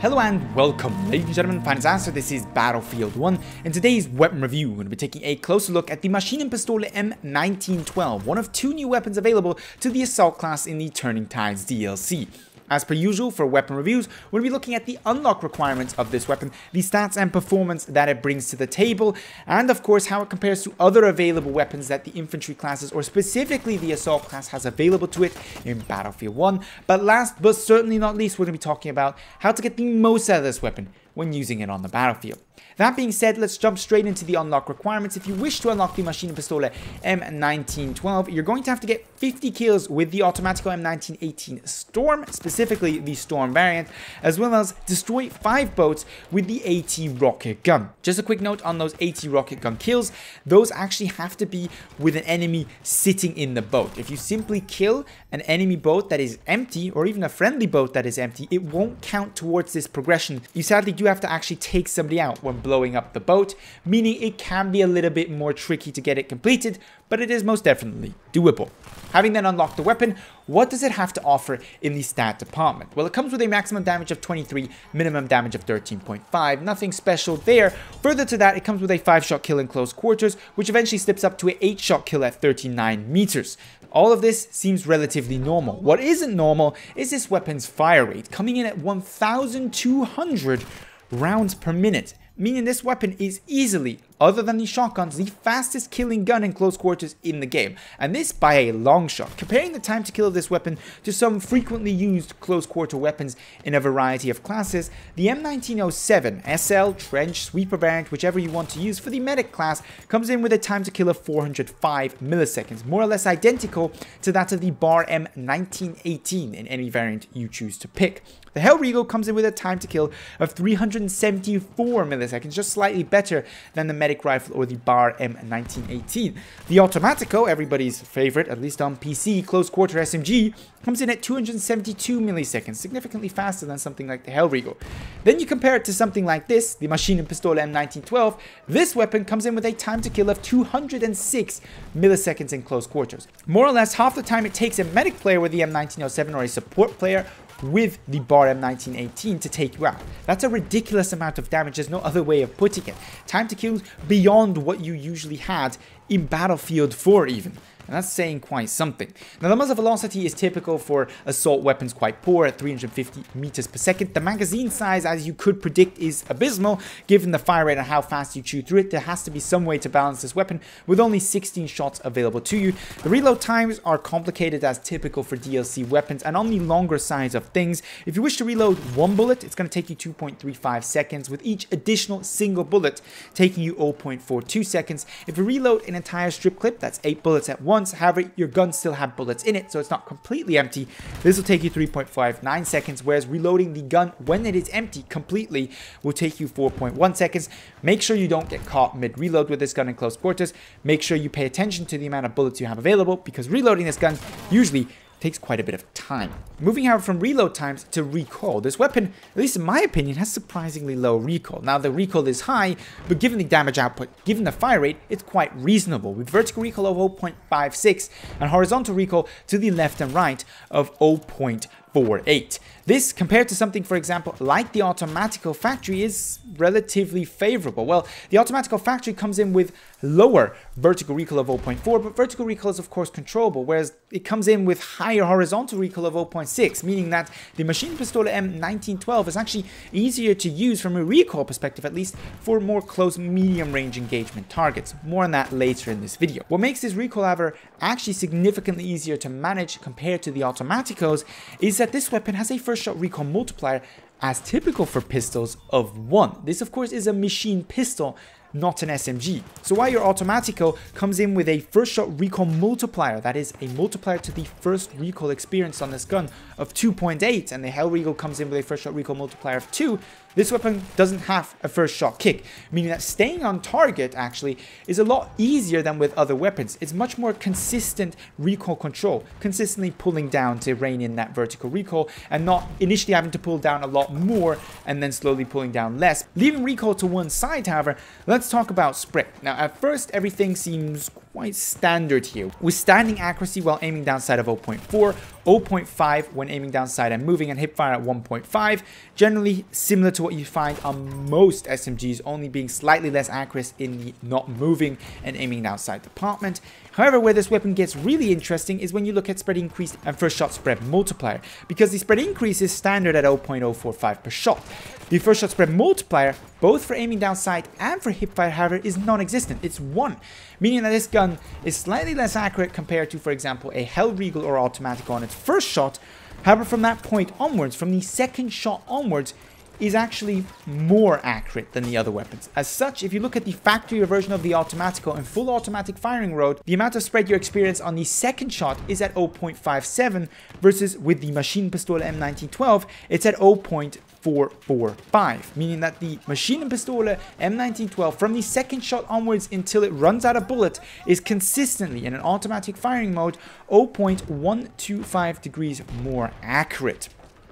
Hello and welcome, ladies and gentlemen, Finance Answer. This is Battlefield 1. In today's weapon review, we're going to be taking a closer look at the Maschinenpistole M1912, one of two new weapons available to the Assault class in the Turning Tides DLC. As per usual for weapon reviews, we'll be looking at the unlock requirements of this weapon, the stats and performance that it brings to the table, and of course how it compares to other available weapons that the infantry classes, or specifically the assault class, has available to it in Battlefield 1. But last but certainly not least, we're going to be talking about how to get the most out of this weapon when using it on the battlefield. That being said, let's jump straight into the unlock requirements. If you wish to unlock the Maschinenpistole M1912, you're going to have to get 50 kills with the Automatico M1918 Storm, specifically the Storm variant, as well as destroy 5 boats with the AT rocket gun. Just a quick note on those AT rocket gun kills, those actually have to be with an enemy sitting in the boat. If you simply kill an enemy boat that is empty, or even a friendly boat that is empty, it won't count towards this progression. You sadly do have to actually take somebody out when blowing up the boat, meaning it can be a little bit more tricky to get it completed, but it is most definitely doable. Having then unlocked the weapon, what does it have to offer in the stat department? Well, it comes with a maximum damage of 23, minimum damage of 13.5, nothing special there. Further to that, it comes with a 5-shot kill in close quarters, which eventually slips up to an 8-shot kill at 39 meters. All of this seems relatively normal. What isn't normal is this weapon's fire rate, coming in at 1,200 rounds per minute, meaning this weapon is easily, other than the shotguns, the fastest killing gun in close quarters in the game, and this by a long shot. Comparing the time to kill of this weapon to some frequently used close quarter weapons in a variety of classes, the M1907 SL, Trench, Sweeper variant, whichever you want to use for the medic class, comes in with a time to kill of 405 milliseconds, more or less identical to that of the BAR M1918 in any variant you choose to pick. The Hellriegel comes in with a time to kill of 374 milliseconds, just slightly better than the medic rifle or the BAR M1918. The Automatico, everybody's favorite, at least on PC, close quarter SMG, comes in at 272 milliseconds, significantly faster than something like the Hellriegel. Then you compare it to something like this, the Maschinenpistole M1912. This weapon comes in with a time to kill of 206 milliseconds in close quarters. More or less half the time it takes a medic player with the M1907 or a support player with the BAR M1918 to take you out. That's a ridiculous amount of damage. There's no other way of putting it. Time to kill beyond what you usually had in Battlefield 4 even. And that's saying quite something. Now, the muzzle velocity is typical for assault weapons, quite poor at 350 meters per second. The magazine size, as you could predict, is abysmal. Given the fire rate and how fast you chew through it, there has to be some way to balance this weapon with only 16 shots available to you. The reload times are complicated as typical for DLC weapons and on the longer sides of things. If you wish to reload one bullet, it's going to take you 2.35 seconds, with each additional single bullet taking you 0.42 seconds. If you reload an entire strip clip, that's 8 bullets at once. However, your guns still have bullets in it, so it's not completely empty. This will take you 3.59 seconds, whereas reloading the gun when it is empty completely will take you 4.1 seconds. Make sure you don't get caught mid-reload with this gun in close quarters. Make sure you pay attention to the amount of bullets you have available, because reloading this gun usually takes quite a bit of time. Moving however from reload times to recoil, this weapon, at least in my opinion, has surprisingly low recoil. Now, the recoil is high, but given the damage output, given the fire rate, it's quite reasonable, with vertical recoil of 0.56 and horizontal recoil to the left and right of 0.48. This, compared to something, for example, like the Automatico Factory, is relatively favorable. Well, the Automatico Factory comes in with lower vertical recoil of 0.4, but vertical recoil is of course controllable, whereas it comes in with higher horizontal recoil of 0.6, meaning that the Maschinenpistole M1912 is actually easier to use from a recoil perspective, at least for more close medium range engagement targets. More on that later in this video. What makes this recoil, however, actually significantly easier to manage compared to the Automaticos is that this weapon has a first shot recoil multiplier, as typical for pistols, of 1. This of course is a machine pistol, not an SMG. So while your Automatico comes in with a first shot recoil multiplier, that is a multiplier to the first recoil experience on this gun of 2.8, and the Hellriegel comes in with a first shot recoil multiplier of 2, this weapon doesn't have a first shot kick, meaning that staying on target actually is a lot easier than with other weapons. It's much more consistent recoil control, consistently pulling down to rein in that vertical recoil and not initially having to pull down a lot more and then slowly pulling down less. Leaving recoil to one side, however, let's talk about sprint. Now, at first, everything seems quite standard here, with standing accuracy while aiming down sight of 0.4, 0.5 when aiming down sight and moving, and hipfire at 1.5, generally similar to what you find on most SMGs, only being slightly less accurate in the not moving and aiming down sight department. However, where this weapon gets really interesting is when you look at spread increase and first shot spread multiplier, because the spread increase is standard at 0.045 per shot. The first shot spread multiplier, both for aiming down sight and for hipfire, however, is non-existent. It's 1, meaning that this gun is slightly less accurate compared to, for example, a Hellriegel or Automatico on its first shot. However, from that point onwards, from the second shot onwards, is actually more accurate than the other weapons. As such, if you look at the factory version of the Automatico in full automatic firing mode, the amount of spread you experience on the second shot is at 0.57 versus with the Maschinenpistole M1912, it's at 0.445, meaning that the Maschinenpistole M1912 from the second shot onwards until it runs out of bullet is consistently in an automatic firing mode 0.125 degrees more accurate.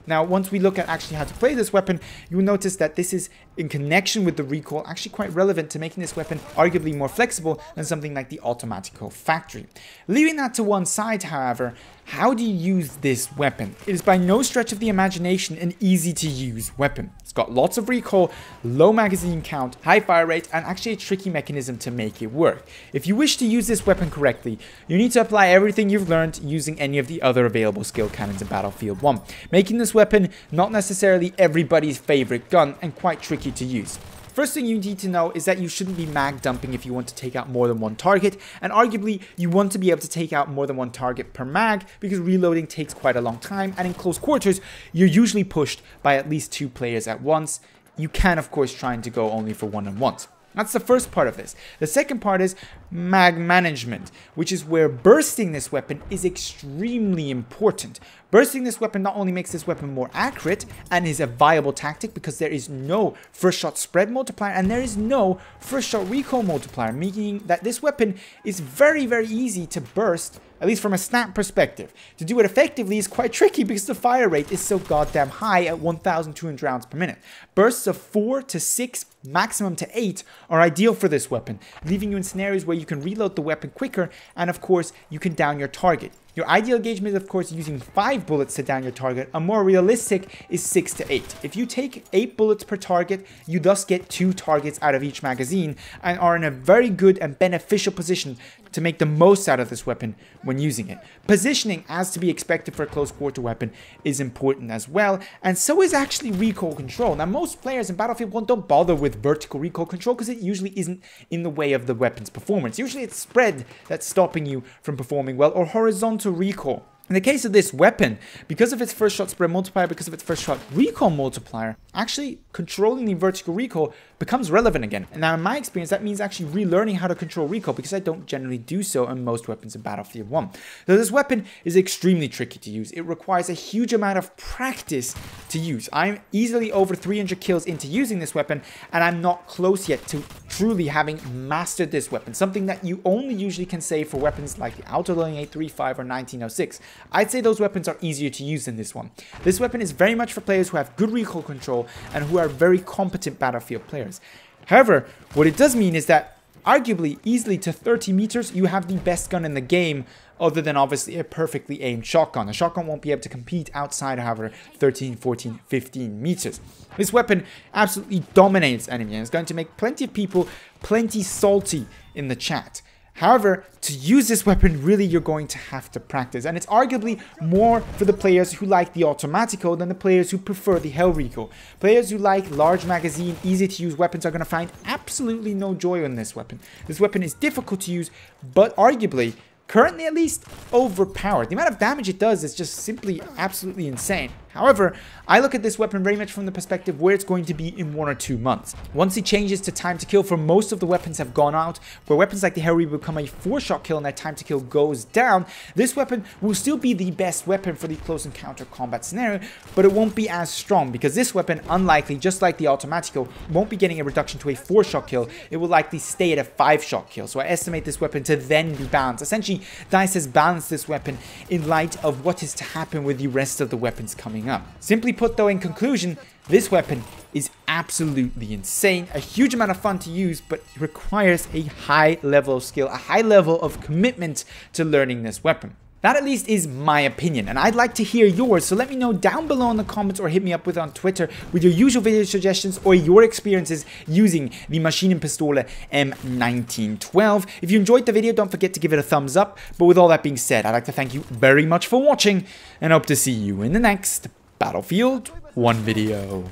Now, once we look at actually how to play this weapon, you will notice that this is, in connection with the recoil, actually quite relevant to making this weapon arguably more flexible than something like the Automatico factory. Leaving that to one side, however, how do you use this weapon? It is by no stretch of the imagination an easy to use weapon. It's got lots of recoil, low magazine count, high fire rate, and actually a tricky mechanism to make it work. If you wish to use this weapon correctly, you need to apply everything you've learned using any of the other available skill cannons in Battlefield 1, making this weapon not necessarily everybody's favorite gun and quite tricky to use. First thing you need to know is that you shouldn't be mag dumping if you want to take out more than one target, and arguably you want to be able to take out more than one target per mag because reloading takes quite a long time, and in close quarters you're usually pushed by at least 2 players at once. You can of course try to go only for one-on-ones. That's the first part of this. The second part is mag management, which is where bursting this weapon is extremely important. Bursting this weapon not only makes this weapon more accurate and is a viable tactic because there is no first shot spread multiplier and there is no first shot recoil multiplier, meaning that this weapon is very, very easy to burst, at least from a snap perspective. To do it effectively is quite tricky because the fire rate is so goddamn high at 1,200 rounds per minute. Bursts of 4 to 6, maximum to 8 are ideal for this weapon, leaving you in scenarios where you can reload the weapon quicker and of course you can down your target. Your ideal engagement is of course using 5 bullets to down your target. A more realistic is 6 to 8. If you take 8 bullets per target, you thus get 2 targets out of each magazine and are in a very good and beneficial position to make the most out of this weapon when using it. Positioning, as to be expected for a close quarter weapon, is important as well, and so is actually recoil control. Now, most players in Battlefield 1 don't bother with vertical recoil control because it usually isn't in the way of the weapon's performance. Usually it's spread that's stopping you from performing well, or horizontal recoil. In the case of this weapon, because of its first shot spread multiplier, because of its first shot recoil multiplier, actually controlling the vertical recoil becomes relevant again. And now in my experience, that means actually relearning how to control recoil because I don't generally do so on most weapons in Battlefield 1. So this weapon is extremely tricky to use. It requires a huge amount of practice to use. I'm easily over 300 kills into using this weapon, and I'm not close yet to truly having mastered this weapon, something that you only usually can say for weapons like the Autoloading 835 or 1906. I'd say those weapons are easier to use than this one. This weapon is very much for players who have good recoil control and who are very competent Battlefield players. However, what it does mean is that arguably easily to 30 meters, you have the best gun in the game, other than obviously a perfectly aimed shotgun. A shotgun won't be able to compete outside, however, 13, 14, 15 meters. This weapon absolutely dominates enemy and is going to make plenty of people plenty salty in the chat. However, to use this weapon, really you're going to have to practice, and it's arguably more for the players who like the Automatico than the players who prefer the Hellriegel. Players who like large magazine, easy to use weapons are going to find absolutely no joy in this weapon. This weapon is difficult to use, but arguably, currently at least, overpowered. The amount of damage it does is just simply absolutely insane. However, I look at this weapon very much from the perspective where it's going to be in 1 or 2 months. Once it changes to time to kill for most of the weapons have gone out, where weapons like the Hellriegel become a 4-shot kill and their time to kill goes down, this weapon will still be the best weapon for the close encounter combat scenario, but it won't be as strong because this weapon, unlikely, just like the Automatico, won't be getting a reduction to a 4-shot kill. It will likely stay at a 5-shot kill. So I estimate this weapon to then be balanced. Essentially, DICE has balanced this weapon in light of what is to happen with the rest of the weapons coming up. Simply put though, in conclusion, this weapon is absolutely insane, a huge amount of fun to use, but it requires a high level of skill, a high level of commitment to learning this weapon. That at least is my opinion, and I'd like to hear yours, so let me know down below in the comments or hit me up with on Twitter with your usual video suggestions or your experiences using the Maschinenpistole M1912. If you enjoyed the video, don't forget to give it a thumbs up, but with all that being said, I'd like to thank you very much for watching, and hope to see you in the next Battlefield 1 video.